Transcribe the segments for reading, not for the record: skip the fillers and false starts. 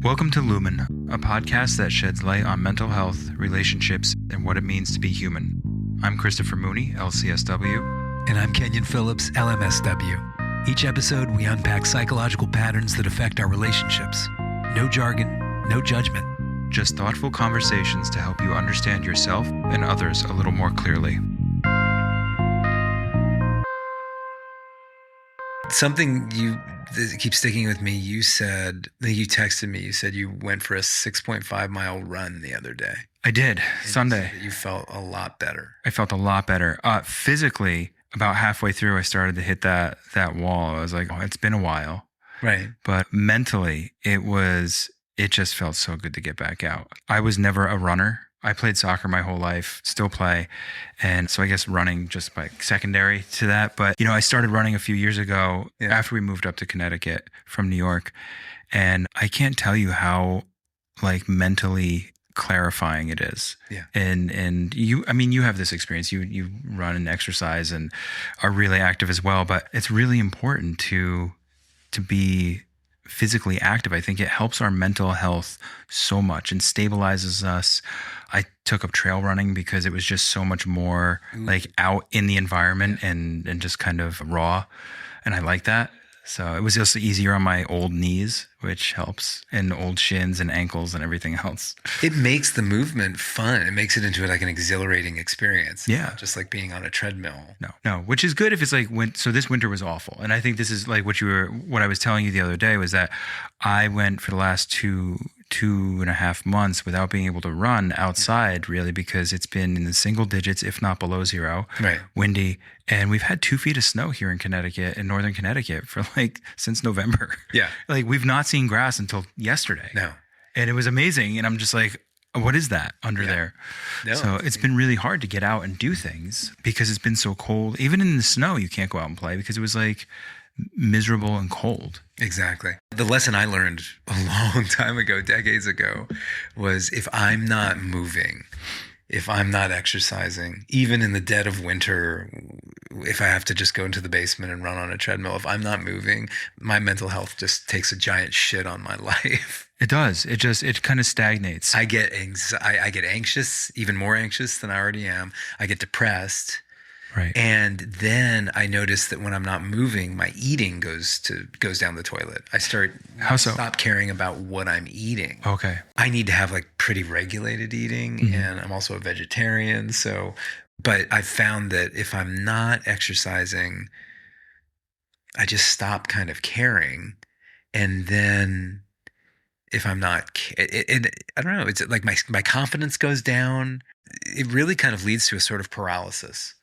Welcome to Lumen, a podcast that sheds light on mental health, relationships, and what it means to be human. I'm Christopher Mooney, LCSW. And I'm Kenyon Phillips, LMSW. Each episode, we unpack psychological patterns that affect our relationships. No jargon, no judgment. Just thoughtful conversations to help you understand yourself and others a little more clearly. Something that keeps sticking with me, you said, you texted me, you said you went for a 6.5 mile run the other day. I did, Sunday. You felt a lot better. I felt a lot better. Physically, about halfway through, I started to hit that wall. I was like, oh, it's been a while. Right. But mentally, it just felt so good to get back out. I was never a runner. I played soccer my whole life, still play. And so I guess running just like secondary to that. But, I started running a few years ago after we moved up to Connecticut from New York. And I can't tell you how like mentally clarifying it is. Yeah. And you have this experience. You run and exercise and are really active as well. But it's really important to be physically active. I think it helps our mental health so much and stabilizes us. I took up trail running because it was just so much more like out in the environment and just kind of raw. And I like that. So it was also easier on my old knees, which helps, and old shins and ankles and everything else. It makes the movement fun. It makes it into like an exhilarating experience. Yeah. Not just like being on a treadmill. No, which is good if it's like so this winter was awful. And I think this is like what I was telling you the other day was that I went for the last two and a half months without being able to run outside really because it's been in the single digits, if not below zero, right. Windy. And we've had 2 feet of snow here in Connecticut, in northern Connecticut for like since November. Yeah. Like we've not seen grass until yesterday. No. And it was amazing. And I'm just like, what is that under there? No, so it's been really hard to get out and do things because it's been so cold. Even in the snow, you can't go out and play because it was like miserable and cold. Exactly. The lesson I learned a long time ago, decades ago, was if I'm not moving, if I'm not exercising, even in the dead of winter, if I have to just go into the basement and run on a treadmill, if I'm not moving, my mental health just takes a giant shit on my life. It does. It kind of stagnates. I get anxious, even more anxious than I already am. I get depressed. Right. And then I notice that when I'm not moving, my eating goes down the toilet. I stop caring about what I'm eating. Okay. I need to have like pretty regulated eating, and I'm also a vegetarian. But I found that if I'm not exercising, I just stop kind of caring. And then if I'm not, I don't know, it's like my confidence goes down. It really kind of leads to a sort of paralysis.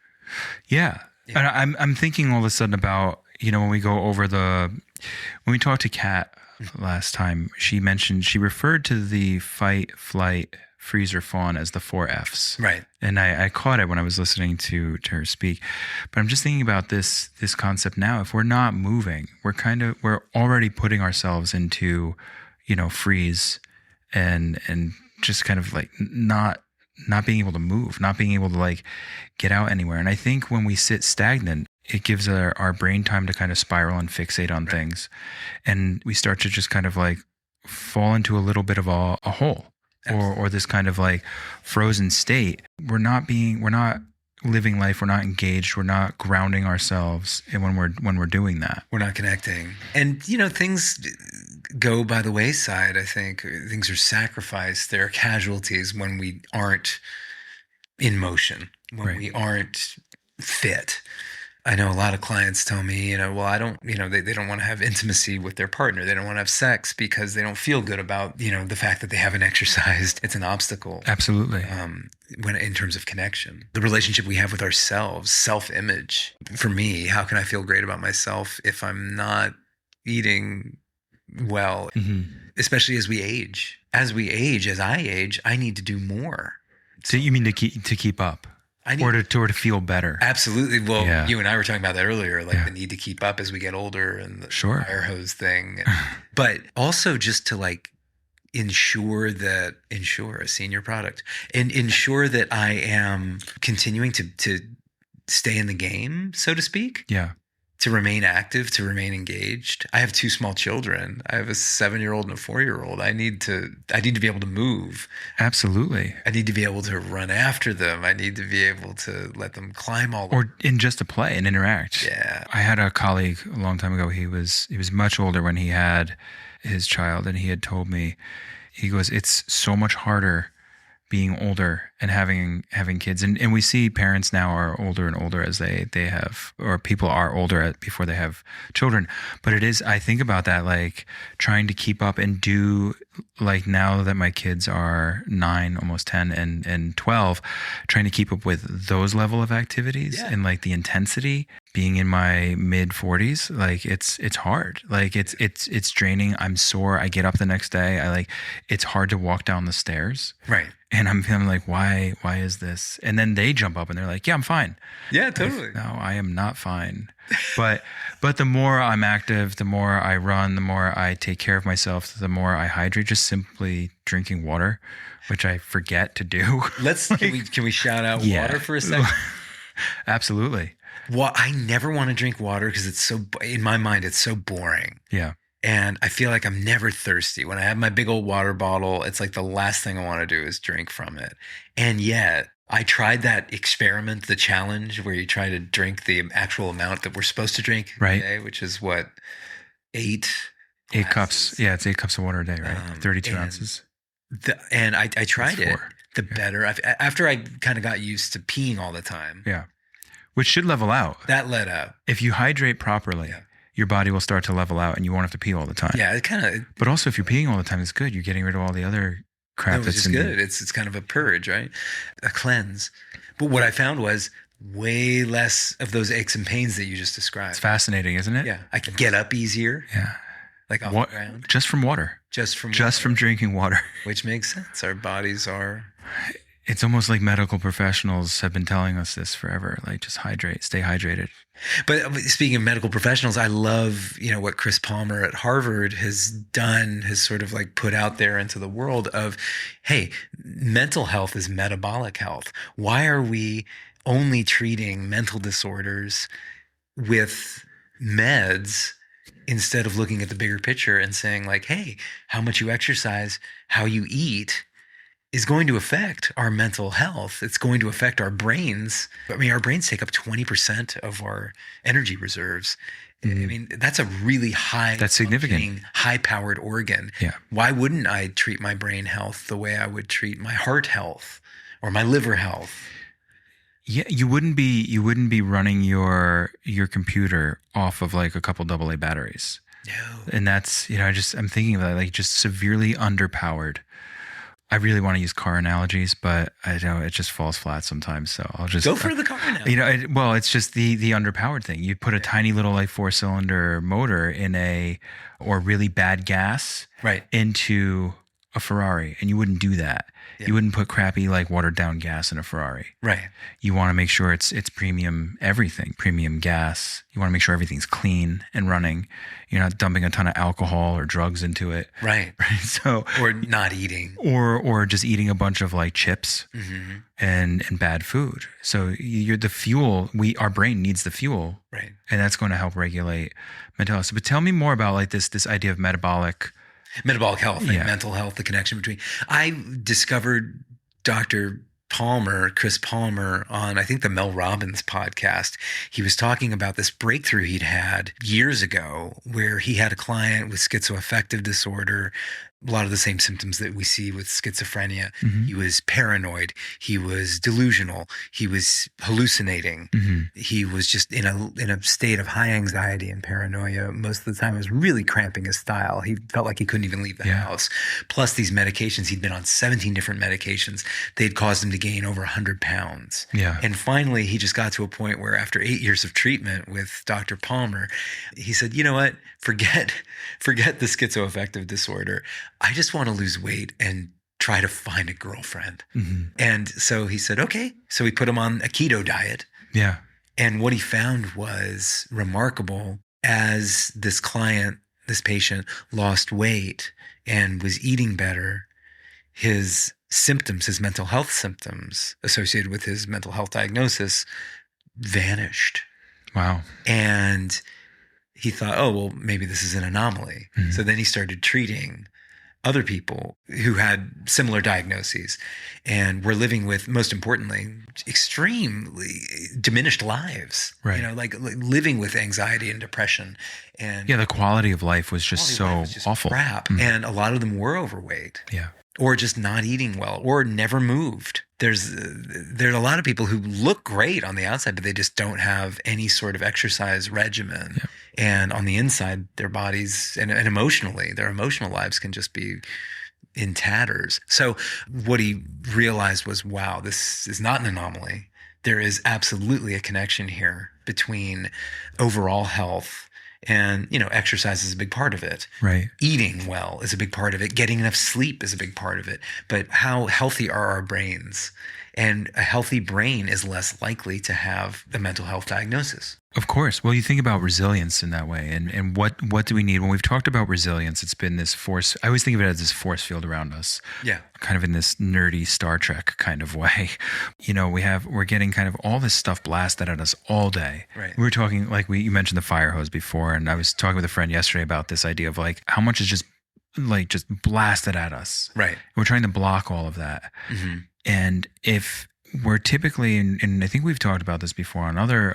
Yeah. And I'm thinking all of a sudden about, when we talked to Kat last time, she referred to the fight, flight, freeze, or fawn as the 4 Fs. Right. And I caught it when I was listening to her speak. But I'm just thinking about this concept now. If we're not moving, we're already putting ourselves into, freeze and just kind of like not being able to move, not being able to like get out anywhere. And I think when we sit stagnant, it gives our brain time to kind of spiral and fixate on things. And we start to just kind of like fall into a little bit of a hole or this kind of like frozen state. We're not living life. We're not engaged. We're not grounding ourselves. And when we're doing that, we're not connecting. And, things go by the wayside. I think things are sacrificed. There are casualties when we aren't in motion, when we aren't fit. I know a lot of clients tell me, I don't, they don't want to have intimacy with their partner. They don't want to have sex because they don't feel good about, the fact that they haven't exercised. It's an obstacle. Absolutely. When in terms of connection, the relationship we have with ourselves, self-image. For me, how can I feel great about myself if I'm not eating well, especially as we age? As I age, I need to do more. So you mean to keep up? Or to feel better. Absolutely. Well, you and I were talking about that earlier, like the need to keep up as we get older and the fire hose thing. But also just to like ensure a senior product and ensure that I am continuing to stay in the game, so to speak. Yeah. to remain active, to remain engaged. I have two small children. I have a 7-year-old and a 4-year-old. I need to be able to move. Absolutely. I need to be able to run after them. I need to be able to let them climb all or in just to play and interact. Yeah. I had a colleague a long time ago. He was much older when he had his child, and he had told me, he goes, it's so much harder being older and having kids. And we see parents now are older and older as they have, or people are older before they have children. But it is, I think about that, like trying to keep up and do, like now that my kids are 9, almost 10 and 12, trying to keep up with those level of activities and like the intensity. Being in my mid 40s, like it's hard. Like it's draining. I'm sore. I get up the next day. It's hard to walk down the stairs. Right. And I'm feeling like, why is this? And then they jump up and they're like, yeah, I'm fine. Yeah, totally. Like, no, I am not fine. But the more I'm active, the more I run, the more I take care of myself, the more I hydrate, just simply drinking water, which I forget to do. Can we shout out water for a second? Absolutely. Well, I never want to drink water because it's so, in my mind, it's so boring. Yeah. And I feel like I'm never thirsty. When I have my big old water bottle, it's like the last thing I want to do is drink from it. And yet I tried that experiment, the challenge, where you try to drink the actual amount that we're supposed to drink a day, which is what, 8 cups. Yeah, it's 8 cups of water a day, right? 32 ounces. And I tried it. The better. After I kind of got used to peeing all the time. Yeah. Which should level out. That let up. If you hydrate properly, your body will start to level out and you won't have to pee all the time. Yeah, it kind of. But also, if you're peeing all the time, it's good. You're getting rid of all the other crap that's in good. It's kind of a purge, right? A cleanse. But what I found was way less of those aches and pains that you just described. It's fascinating, isn't it? Yeah. I can get up easier. Yeah. Like off the ground. Just from water. Just from drinking water. Which makes sense. Our bodies are. It's almost like medical professionals have been telling us this forever. Like, just hydrate, stay hydrated. But speaking of medical professionals, I love, what Chris Palmer at Harvard has done, has sort of like put out there into the world of, hey, mental health is metabolic health. Why are we only treating mental disorders with meds instead of looking at the bigger picture and saying like, hey, how much you exercise, how you eat is going to affect our mental health. It's going to affect our brains. I mean, our brains take up 20% of our energy reserves. Mm-hmm. I mean, that's a really that's significant, high-powered organ. Yeah. Why wouldn't I treat my brain health the way I would treat my heart health or my liver health? Yeah, you wouldn't be running your computer off of like a couple AA batteries. No. And that's, I'm thinking of that, like just severely underpowered. I really want to use car analogies, but I know it just falls flat sometimes. So I'll just go for the car analogy. It's just the underpowered thing. You put a tiny little like 4-cylinder motor in or really bad gas into a Ferrari, and you wouldn't do that. Yeah. You wouldn't put crappy like watered down gas in a Ferrari. Right. You want to make sure it's premium everything, premium gas. You want to make sure everything's clean and running. You're not dumping a ton of alcohol or drugs into it. Right. So or not eating. Or just eating a bunch of like chips and bad food. So you're the fuel. Our brain needs the fuel. Right. And that's going to help regulate mental health. So, but tell me more about like this idea of metabolic health and mental health, the connection between. I discovered Dr. Chris Palmer on, I think, the Mel Robbins podcast. He was talking about this breakthrough he'd had years ago where he had a client with schizoaffective disorder, a lot of the same symptoms that we see with schizophrenia. Mm-hmm. He was paranoid. He was delusional. He was hallucinating. Mm-hmm. He was just in a state of high anxiety and paranoia. Most of the time, it was really cramping his style. He felt like he couldn't even leave the house. Plus these medications, he'd been on 17 different medications. They'd caused him to gain over 100 pounds. Yeah. And finally, he just got to a point where after 8 years of treatment with Dr. Palmer, he said, you know what? Forget the schizoaffective disorder. I just want to lose weight and try to find a girlfriend. Mm-hmm. And so he said, okay. So we put him on a keto diet. Yeah. And what he found was remarkable. As this patient lost weight and was eating better, his symptoms, his mental health symptoms associated with his mental health diagnosis vanished. Wow. And he thought, oh, well, maybe this is an anomaly. So then he started treating other people who had similar diagnoses and were living with, most importantly, extremely diminished lives. Right. You know, like living with anxiety and depression. And the quality of life was just so awful. Crap. And a lot of them were overweight. Yeah. Or just not eating well, or never moved. There's a lot of people who look great on the outside, but they just don't have any sort of exercise regimen. Yeah. And on the inside, their bodies and emotionally, their emotional lives can just be in tatters. So what he realized was, wow, this is not an anomaly. There is absolutely a connection here between overall health and, you know, exercise is a big part of it. Right. Eating well is a big part of it. Getting enough sleep is a big part of it. But how healthy are our brains? And a healthy brain is less likely to have a mental health diagnosis. Of course. Well, you think about resilience in that way. And what do we need? When we've talked about resilience, it's been this force. I always think of it as this force field around us. Yeah. Kind of in this nerdy Star Trek kind of way. You know, we're getting kind of all this stuff blasted at us all day. Right. We were talking, like you mentioned the fire hose before. And I was talking with a friend yesterday about this idea of like how much is just blasted at us. Right. We're trying to block all of that. Mm-hmm. And if we're typically, and I think we've talked about this before on other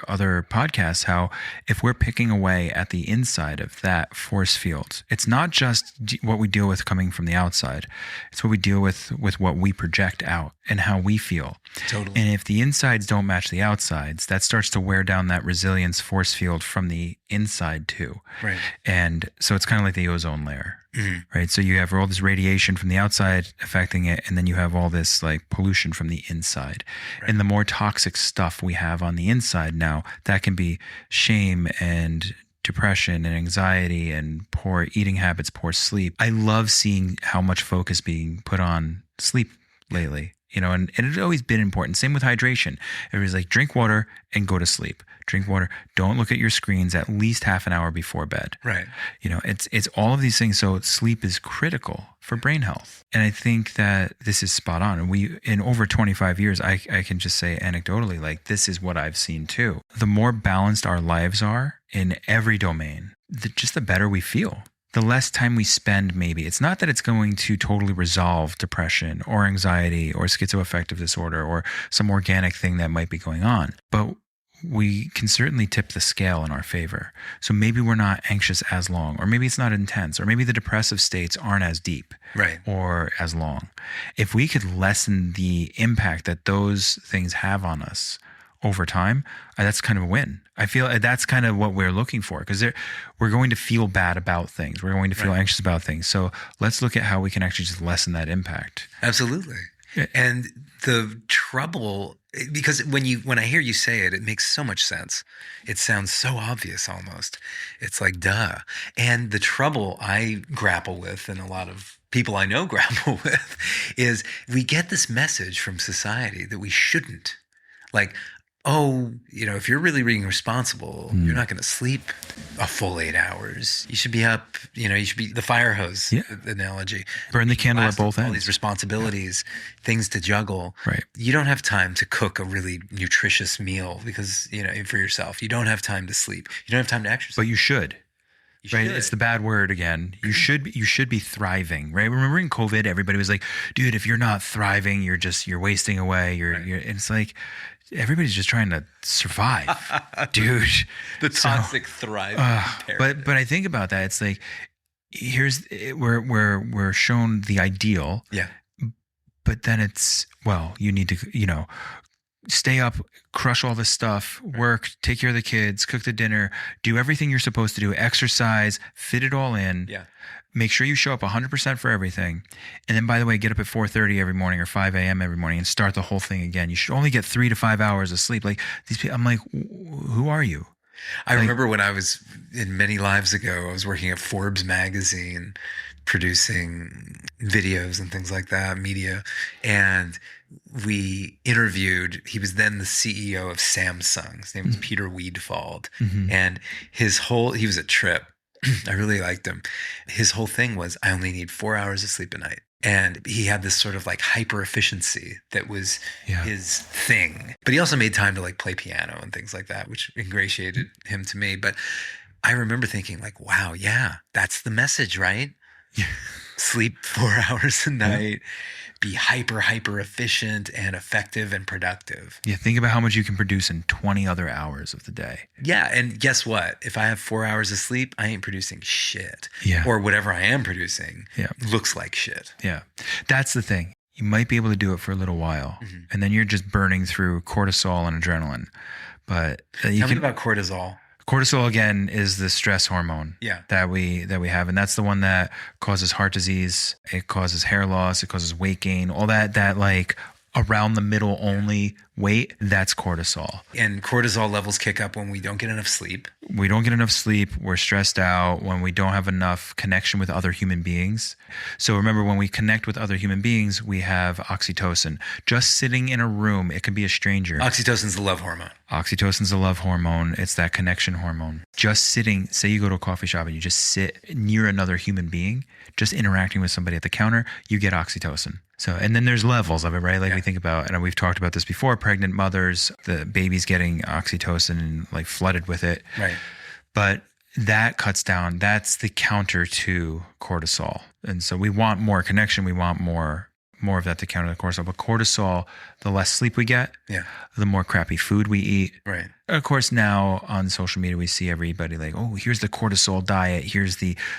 podcasts, how if we're picking away at the inside of that force field, it's not just what we deal with coming from the outside. It's what we deal with what we project out and how we feel. Totally. And if the insides don't match the outsides, that starts to wear down that resilience force field from the inside too. Right. And so it's kind of like the ozone layer. Mm-hmm. Right. So you have all this radiation from the outside affecting it, and then you have all this like pollution from the inside. Right. And the more toxic stuff we have on the inside now, that can be shame and depression and anxiety and poor eating habits, poor sleep. I love seeing how much focus being put on sleep lately. You know, and it's always been important. Same with hydration. Everybody's like, drink water and go to sleep. Drink water. Don't look at your screens at least half an hour before bed. Right. You know, it's all of these things. So sleep is critical for brain health. And I think that this is spot on. And in over 25 years, I can just say anecdotally, like this is what I've seen too. The more balanced our lives are in every domain, just the better we feel. The less time we spend, maybe. It's not that it's going to totally resolve depression or anxiety or schizoaffective disorder or some organic thing that might be going on, but we can certainly tip the scale in our favor. So maybe we're not anxious as long, or maybe it's not intense, or maybe the depressive states aren't as deep, right, or as long. If we could lessen the impact that those things have on us over time, that's kind of a win. I feel that's kind of what we're looking for, because we're going to feel bad about things. We're going to feel anxious about things. So let's look at how we can actually just lessen that impact. Absolutely. And the trouble, because when I hear you say it, it makes so much sense. It sounds so obvious almost. It's like, duh. And the trouble I grapple with, and a lot of people I know grapple with, is we get this message from society that we shouldn't. Like, oh, you know, if you're really being responsible, you're not going to sleep a full 8 hours. You should be up, you know, you should be the fire hose analogy. Burn the candle at both ends. All these responsibilities, things to juggle. Right. You don't have time to cook a really nutritious meal because, you know, for yourself. You don't have time to sleep. You don't have time to exercise. But you should. Right. It's the bad word again. You should be thriving, right? Remember in COVID, everybody was like, dude, if you're not thriving, you're wasting away. You're it's like, everybody's just trying to survive, dude. The toxic thriving. But I think about that. It's like, we're shown the ideal. Yeah. But then it's, well, you need to, you know, stay up, crush all this stuff, work, take care of the kids, cook the dinner, do everything you're supposed to do, exercise, fit it all in. Yeah. Make sure you show up 100% for everything. And then, by the way, get up at 4:30 every morning or 5 a.m. every morning and start the whole thing again. You should only get 3 to 5 hours of sleep. Like these people, I'm like, who are you? I remember when I was in many lives ago, I was working at Forbes magazine, producing videos and things like that, media. And we interviewed, he was then the CEO of Samsung. His name was Peter Wiedefald. And he was at Trip. I really liked him. His whole thing was, I only need 4 hours of sleep a night. And he had this sort of like hyper efficiency that was his thing. But he also made time to like play piano and things like that, which ingratiated him to me. But I remember thinking like, wow, yeah, that's the message, right? Sleep 4 hours a night, be hyper efficient and effective and productive. Yeah, think about how much you can produce in 20 other hours of the day. Yeah, and guess what? If I have 4 hours of sleep, I ain't producing shit. Yeah. Or whatever I am producing looks like shit. Yeah. That's the thing. You might be able to do it for a little while, and then you're just burning through cortisol and adrenaline. But Tell me about cortisol. Cortisol, again, is the stress hormone that we have, and that's the one that causes heart disease. It causes hair loss. It causes weight gain. All that like around the middle only weight. That's cortisol. And cortisol levels kick up when we don't get enough sleep. We don't get enough sleep. We're stressed out when we don't have enough connection with other human beings. So remember, when we connect with other human beings, we have oxytocin. Just sitting in a room, it can be a stranger. Oxytocin's the love hormone. Oxytocin's the love hormone. It's that connection hormone. Just sitting, say you go to a coffee shop and you just sit near another human being, just interacting with somebody at the counter, you get oxytocin. So, and then there's levels of it, right? Like we think about, and we've talked about this before, pregnant mothers, the baby's getting oxytocin and like flooded with it. Right. But that cuts down, that's the counter to cortisol. And so we want more connection. We want more of that to counter the cortisol. But cortisol, the less sleep we get, the more crappy food we eat. Right. Of course, now on social media, we see everybody like, oh, here's the cortisol diet.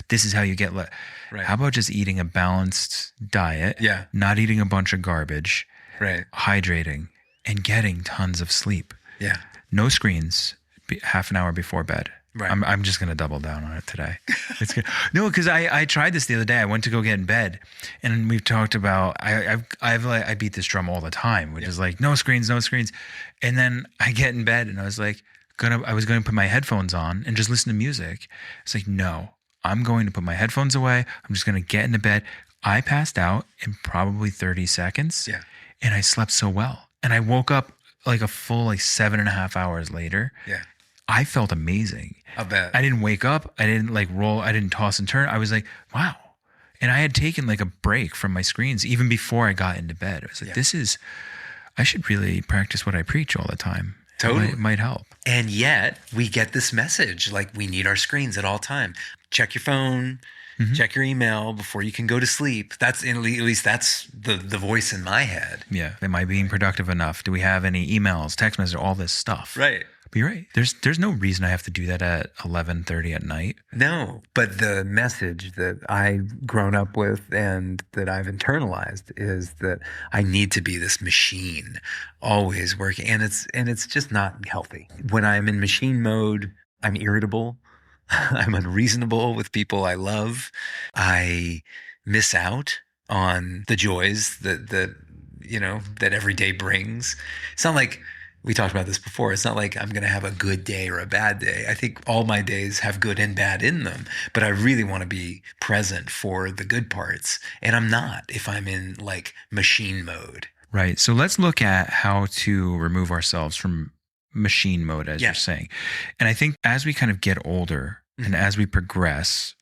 This is how you get. Right. How about just eating a balanced diet? Yeah. Not eating a bunch of garbage. Right. Hydrating and getting tons of sleep. Yeah. No screens half an hour before bed. Right. I'm just going to double down on it today. It's good. No, because I tried this the other day. I went to go get in bed, and we've talked about I beat this drum all the time, which is like no screens. And then I get in bed, and I was like I was going to put my headphones on and just listen to music. It's like no, I'm going to put my headphones away. I'm just going to get into bed. I passed out in probably 30 seconds. Yeah. And I slept so well, and I woke up like a full 7.5 hours later. Yeah. I felt amazing. I bet. I didn't wake up. I didn't roll. I didn't toss and turn. I was like, wow. And I had taken a break from my screens even before I got into bed. I was like, I should really practice what I preach all the time. Totally. It might help. And yet we get this message, like we need our screens at all time. Check your phone, check your email before you can go to sleep. That's at least that's the voice in my head. Yeah. Am I being productive enough? Do we have any emails, text messages, all this stuff? Right. But you're right. There's no reason I have to do that at 11:30 at night. No, but the message that I've grown up with and that I've internalized is that I need to be this machine, always working, and it's just not healthy. When I'm in machine mode, I'm irritable. I'm unreasonable with people I love. I miss out on the joys that every day brings. It's not like we talked about this before. It's not like I'm going to have a good day or a bad day. I think all my days have good and bad in them, but I really want to be present for the good parts. And I'm not if I'm in machine mode. Right. So let's look at how to remove ourselves from machine mode, as you're saying. And I think as we kind of get older and as we progress,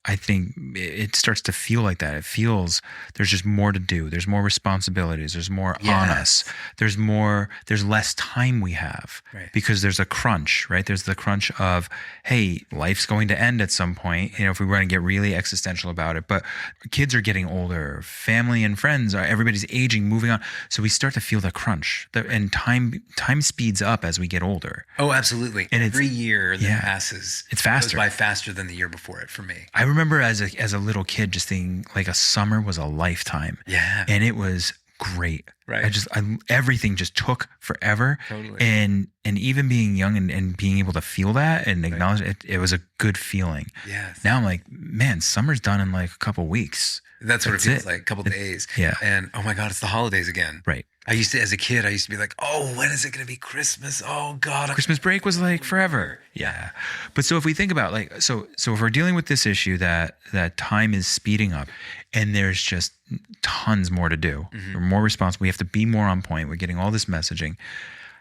I think it starts to feel like that. It feels there's just more to do. There's more responsibilities. There's more on us. There's less time we have because there's a crunch, right? There's the crunch of, hey, life's going to end at some point, if we want to get really existential about it. But kids are getting older, family and friends everybody's aging, moving on. So we start to feel the crunch and time speeds up as we get older. Oh, absolutely. And every year that passes, it's faster. Goes by faster than the year before it for me. I remember as a little kid just thinking a summer was a lifetime. Yeah. And it was great. Right. Everything just took forever. Totally. And even being young and being able to feel that and acknowledge it was a good feeling. Yes. Now I'm like, man, summer's done in a couple weeks. That's what it feels like, a couple days. Yeah. And oh my God, it's the holidays again. Right. As a kid, I used to be like, oh, when is it going to be Christmas? Oh God. Christmas break was forever. Yeah. But so if we think about so if we're dealing with this issue that time is speeding up and there's just tons more to do, we're more responsible, we have to be more on point, we're getting all this messaging.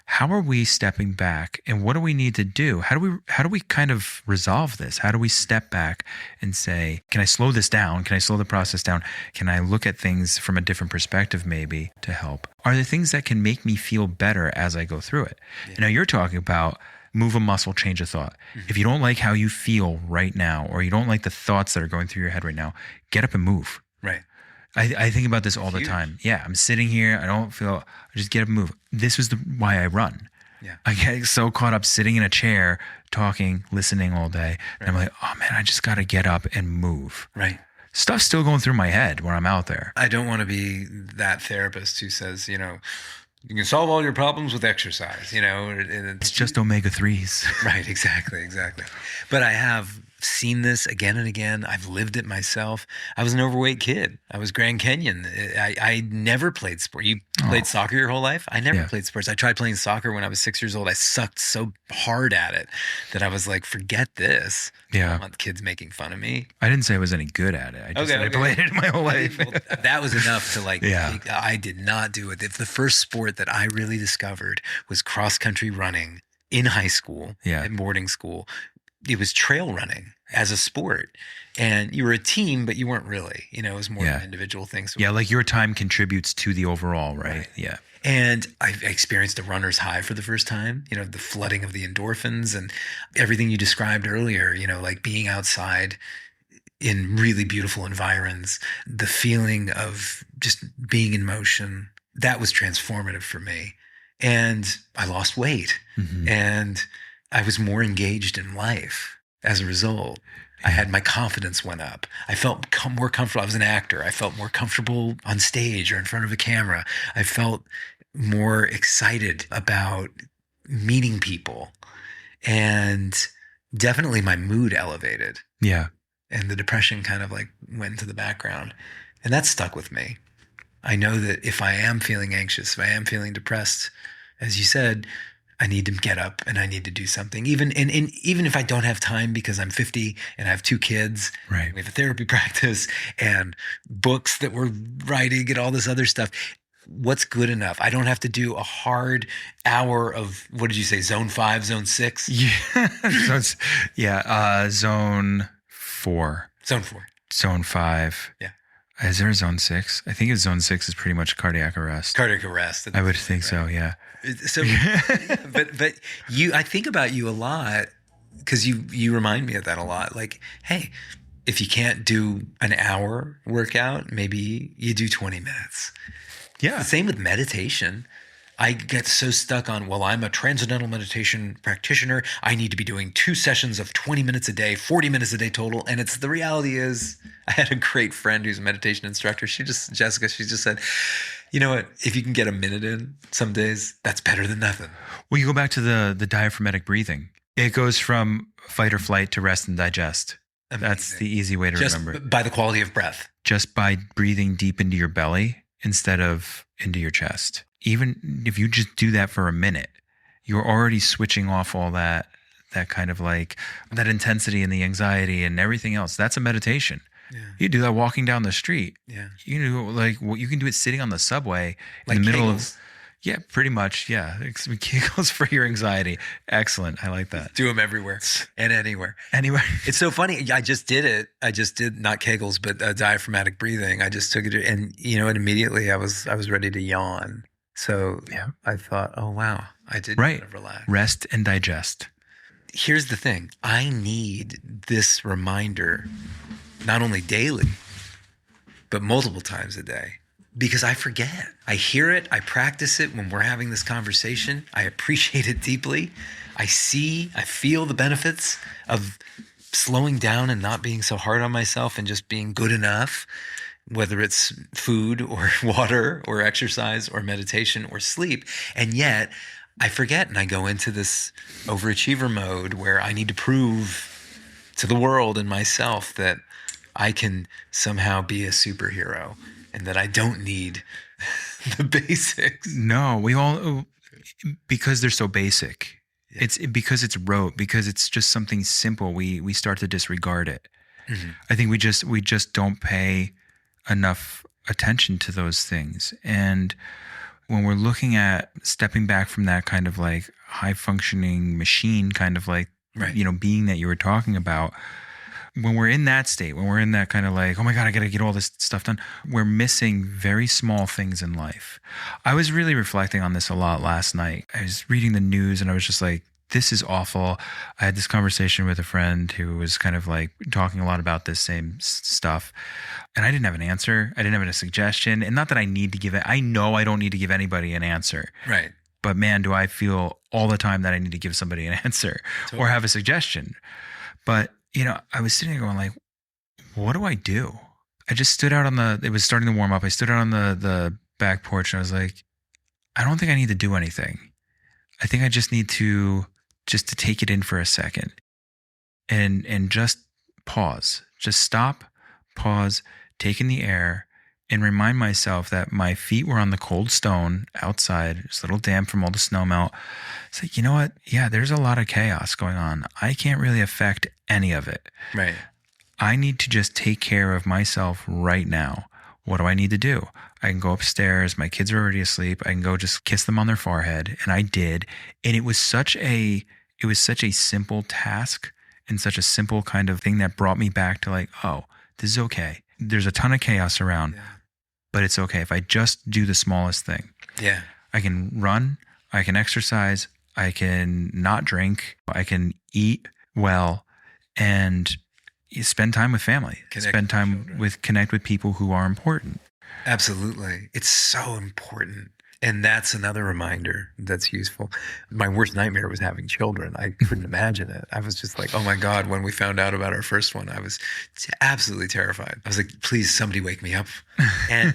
How are we stepping back and what do we need to do? How do we kind of resolve this? How do we step back and say, can I slow this down? Can I slow the process down? Can I look at things from a different perspective maybe to help? Are there things that can make me feel better as I go through it? Yeah. Now you're talking about Move a muscle, change a thought. If you don't like how you feel right now, or you don't like the thoughts that are going through your head right now, get up and move. Right. I think about this all the time. Yeah, I'm sitting here. I don't feel. I just get up and move. This was why I run. Yeah. I get so caught up sitting in a chair, talking, listening all day. And I'm like, oh man, I just got to get up and move. Right. Stuff's still going through my head when I'm out there. I don't want to be that therapist who says, you can solve all your problems with exercise, It's just omega-3s. Right, exactly. But I have seen this again and again. I've lived it myself. I was an overweight kid. I was Grand Kenyon. I never played sport. You played soccer your whole life? I never played sports. I tried playing soccer when I was 6 years old. I sucked so hard at it that I was like, forget this. Yeah. I don't want kids making fun of me. I didn't say I was any good at it. I just said I played it my whole life. Well, that was enough to I did not do it. If the first sport that I really discovered was cross-country running in high school, at boarding school. It was trail running as a sport, and you were a team, but you weren't really, it was more of an individual thing. So like your time contributes to the overall, right? Yeah. And I experienced a runner's high for the first time, the flooding of the endorphins and everything you described earlier, like being outside in really beautiful environs, the feeling of just being in motion. That was transformative for me. And I lost weight and I was more engaged in life as a result. I had my confidence went up. I felt more comfortable. I was an actor. I felt more comfortable on stage or in front of a camera. I felt more excited about meeting people. And definitely my mood elevated. Yeah. And the depression kind of went into the background. And that stuck with me. I know that if I am feeling anxious, if I am feeling depressed, as you said, I need to get up and I need to do something. Even if I don't have time because I'm 50 and I have 2 kids, right? We have a therapy practice and books that we're writing and all this other stuff. What's good enough? I don't have to do a hard hour of, what did you say, zone 5, zone 6? Yeah. Zone 4. Zone 4. Zone 5. Yeah. Is there a zone 6? I think zone 6 is pretty much cardiac arrest. Cardiac arrest. I would think so, yeah. So, but I think about you a lot because you remind me of that a lot. Like, hey, if you can't do an hour workout, maybe you do 20 minutes. Yeah. Same with meditation. I get so stuck on, I'm a transcendental meditation practitioner. I need to be doing 2 sessions of 20 minutes a day, 40 minutes a day total. And the reality is, I had a great friend who's a meditation instructor. Jessica, she just said, you know what? If you can get a minute in some days, that's better than nothing. Well, you go back to the diaphragmatic breathing. It goes from fight or flight to rest and digest. Amazing. That's the easy way to remember it. By the quality of breath. Just by breathing deep into your belly instead of into your chest. Even if you just do that for a minute, you're already switching off all that kind of that intensity and the anxiety and everything else. That's a meditation. Yeah. You do that walking down the street. Yeah. You know, you can do it sitting on the subway in the middle of. Yeah, pretty much. Yeah. Kegels for your anxiety. Excellent. I like that. Do them everywhere and anywhere. Anywhere. It's so funny. I just did it. I just did not Kegels, but diaphragmatic breathing. I just took it and and immediately I was ready to yawn. So I thought, oh, wow, I did kind of relax. Rest and digest. Here's the thing. I need this reminder not only daily, but multiple times a day because I forget. I hear it. I practice it when we're having this conversation. I appreciate it deeply. I feel the benefits of slowing down and not being so hard on myself and just being good enough. Whether it's food or water or exercise or meditation or sleep. And yet I forget and I go into this overachiever mode where I need to prove to the world and myself that I can somehow be a superhero and that I don't need the basics. No, we all, because they're so basic. Yeah. It's because it's rote, because it's just something simple. We start to disregard it. Mm-hmm. I think we just don't pay enough attention to those things. And when we're looking at stepping back from that kind of high functioning machine kind of being that you were talking about, when we're in that state, when we're in that kind of oh my God, I got to get all this stuff done, we're missing very small things in life. I was really reflecting on this a lot last night. I was reading the news and I was just this is awful. I had this conversation with a friend who was kind of like talking a lot about this same stuff. And I didn't have an answer. I didn't have a suggestion. And not that I need to give it. I know I don't need to give anybody an answer. Right. But man, do I feel all the time that I need to give somebody an answer or have a suggestion. But, I was sitting there going like, what do I do? I just stood out it was starting to warm up. I stood out on the back porch and I was like, I don't think I need to do anything. I think I just need to take it in for a second and just pause, just stop, pause, take in the air and remind myself that my feet were on the cold stone outside. It's a little damp from all the snow melt. It's like, you know what? Yeah, there's a lot of chaos going on. I can't really affect any of it. Right. I need to just take care of myself right now. What do I need to do? I can go upstairs. My kids are already asleep. I can go just kiss them on their forehead. And I did. And it was such a simple task and such a simple kind of thing that brought me back to like, oh, this is okay. There's a ton of chaos around, but it's okay if I just do the smallest thing. Yeah. I can run. I can exercise. I can not drink. I can eat well and spend time with family. Connect with people who are important. Absolutely. It's so important. And that's another reminder that's useful. My worst nightmare was having children. I couldn't imagine it. I was just like, oh my God, when we found out about our first one, I was absolutely terrified. I was like, please, somebody wake me up. And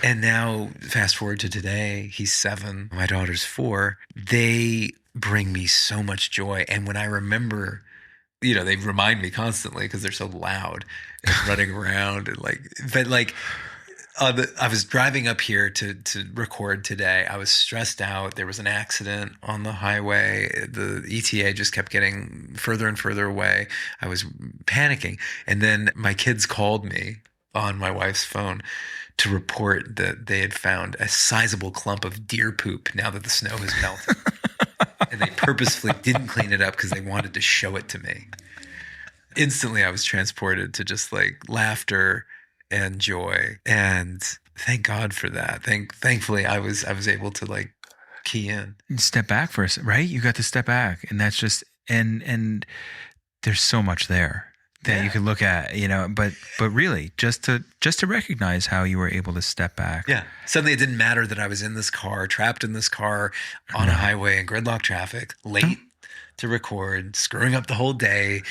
now fast forward to today, he's 7, my daughter's 4. They bring me so much joy. And when I remember, they remind me constantly because they're so loud and running around and I was driving up here to record today. I was stressed out. There was an accident on the highway. The ETA just kept getting further and further away. I was panicking. And then my kids called me on my wife's phone to report that they had found a sizable clump of deer poop now that the snow has melted. And they purposefully didn't clean it up because they wanted to show it to me. Instantly, I was transported to just like laughter and joy, and thank God for that. Thankfully, I was able to like key in, step back for us, right? You got to step back, and that's just and there's so much there that you could look at, but really just to recognize how you were able to step back. Yeah, suddenly it didn't matter that I was in this car, trapped in this car on a highway in gridlock traffic, late to record, screwing up the whole day,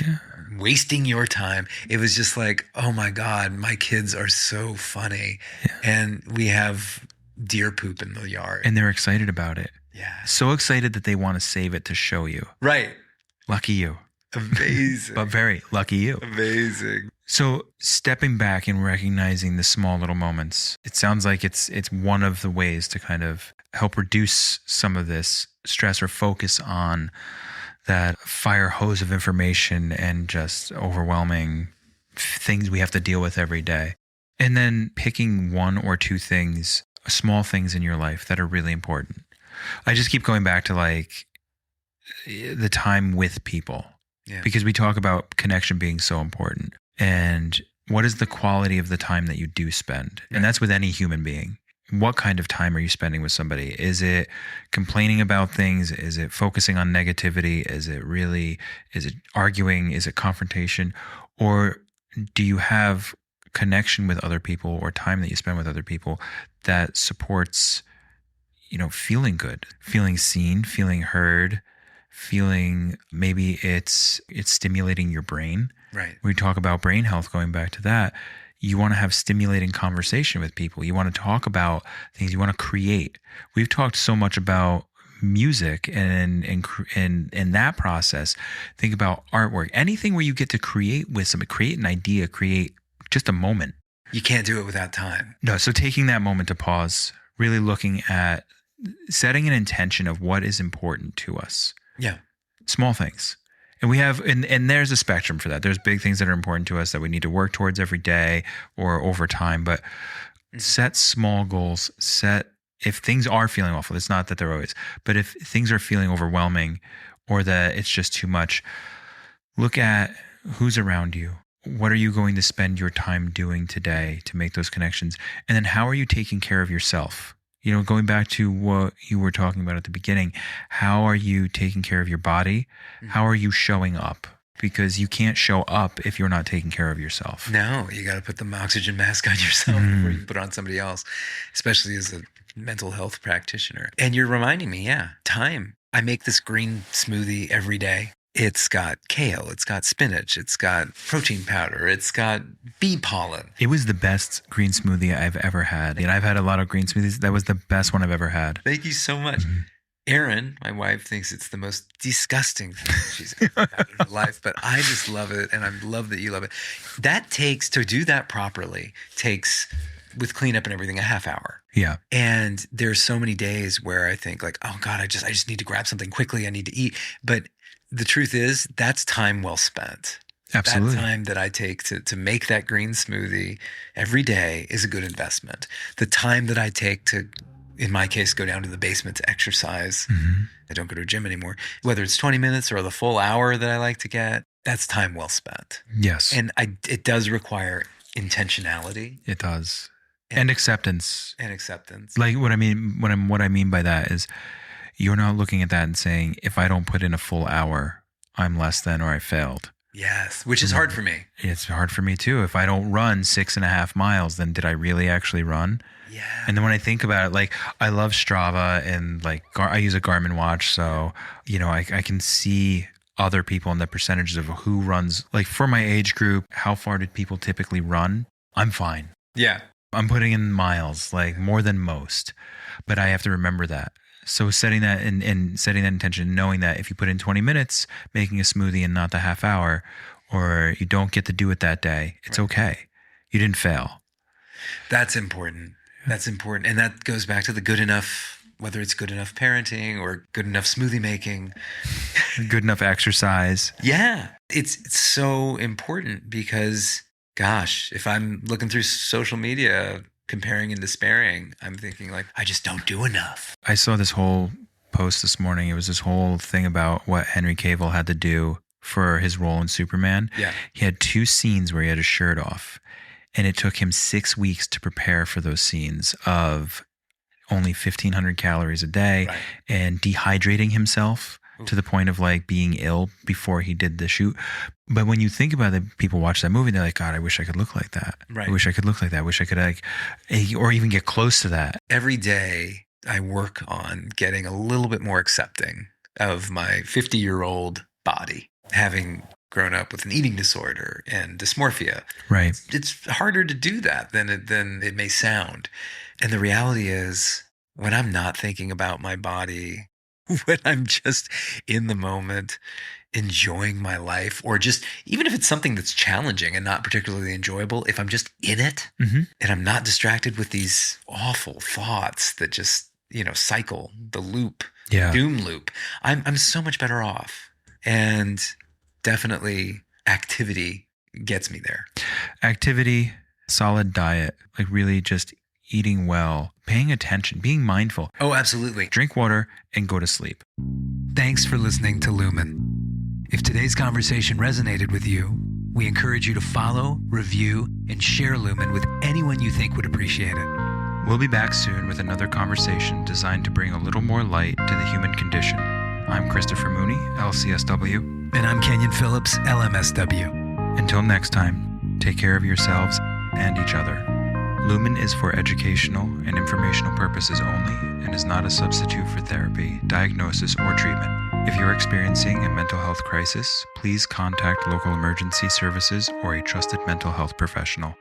wasting your time. It was just like, oh my God, my kids are so funny. Yeah. And we have deer poop in the yard. And they're excited about it. Yeah. So excited that they want to save it to show you. Right. Lucky you. Amazing. But very lucky you. Amazing. So stepping back and recognizing the small little moments, it sounds like it's one of the ways to kind of help reduce some of this stress or focus on that fire hose of information and just overwhelming things we have to deal with every day. And then picking one or two things, small things in your life that are really important. I just keep going back to like the time with people, because we talk about connection being so important. And what is the quality of the time that you do spend? And that's with any human being. What kind of time are you spending with somebody? Is it complaining about things? Is it focusing on negativity? Is it arguing? Is it confrontation? Or do you have connection with other people or time that you spend with other people that supports, feeling good, feeling seen, feeling heard, feeling maybe it's stimulating your brain. Right. We talk about brain health, going back to that. You want to have stimulating conversation with people. You want to talk about things. You want to create. We've talked so much about music and that process. Think about artwork. Anything where you get to create with somebody, create an idea, create just a moment. You can't do it without time. No. So taking that moment to pause, really looking at setting an intention of what is important to us. Yeah. Small things. And we have, and there's a spectrum for that. There's big things that are important to us that we need to work towards every day or over time, but set small goals. If things are feeling awful, it's not that they're always, but if things are feeling overwhelming or that it's just too much, look at who's around you. What are you going to spend your time doing today to make those connections? And then how are you taking care of yourself? Going back to what you were talking about at the beginning, how are you taking care of your body? How are you showing up? Because you can't show up if you're not taking care of yourself. No, you got to put the oxygen mask on yourself before you put it on somebody else, especially as a mental health practitioner. And you're reminding me, time. I make this green smoothie every day. It's got kale, it's got spinach, it's got protein powder, it's got bee pollen. It was the best green smoothie I've ever had. And I've had a lot of green smoothies. That was the best one I've ever had. Thank you so much. Erin, my wife, thinks it's the most disgusting thing she's ever had in her life, but I just love it, and I love that you love it. To do that properly takes, with cleanup and everything, a half hour. Yeah. And there's so many days where I think like, oh God, I just need to grab something quickly. I need to eat. But the truth is, that's time well spent. Absolutely. That time that I take to make that green smoothie every day is a good investment. The time that I take to, in my case, go down to the basement to exercise. I don't go to a gym anymore. Whether it's 20 minutes or the full hour that I like to get, that's time well spent. Yes. And it does require intentionality. It does. And acceptance. And acceptance. Like what I mean by that is you're not looking at that and saying, if I don't put in a full hour, I'm less than or I failed. Yes, which is hard for me. It's hard for me too. If I don't run 6.5 miles, then did I really actually run? Yeah. And then when I think about it, like I love Strava and like I use a Garmin watch. So, I can see other people and the percentages of who runs. Like for my age group, how far did people typically run? I'm fine. Yeah. I'm putting in miles, like more than most, but I have to remember that. So setting that and setting that intention, knowing that if you put in 20 minutes, making a smoothie and not the half hour, or you don't get to do it that day, it's okay. You didn't fail. That's important. That's important. And that goes back to the good enough, whether it's good enough parenting or good enough smoothie making. Good enough exercise. Yeah. It's so important because, gosh, if I'm looking through social media, comparing and despairing, I'm thinking like, I just don't do enough. I saw this whole post this morning. It was this whole thing about what Henry Cavill had to do for his role in Superman. Yeah. He had 2 scenes where he had his shirt off, and it took him 6 weeks to prepare for those scenes of only 1,500 calories a day and dehydrating himself to the point of like being ill before he did the shoot. But when you think about it, people watch that movie, they're like, God, I wish I could look like that. Right. I wish I could look like that. I wish I could or even get close to that. Every day I work on getting a little bit more accepting of my 50-year-old body, having grown up with an eating disorder and dysmorphia. Right. It's harder to do that than it may sound. And the reality is, when I'm not thinking about my body, when I'm just in the moment, enjoying my life, or just, even if it's something that's challenging and not particularly enjoyable, if I'm just in it and I'm not distracted with these awful thoughts that just, cycle the loop, doom loop, I'm so much better off. And definitely activity gets me there. Activity, solid diet, like really just eating well, paying attention, being mindful. Oh, absolutely. Drink water and go to sleep. Thanks for listening to Lumen. If today's conversation resonated with you, we encourage you to follow, review, and share Lumen with anyone you think would appreciate it. We'll be back soon with another conversation designed to bring a little more light to the human condition. I'm Christopher Mooney, LCSW. And I'm Kenyon Phillips, LMSW. Until next time, take care of yourselves and each other. Lumen is for educational and informational purposes only and is not a substitute for therapy, diagnosis, or treatment. If you're experiencing a mental health crisis, please contact local emergency services or a trusted mental health professional.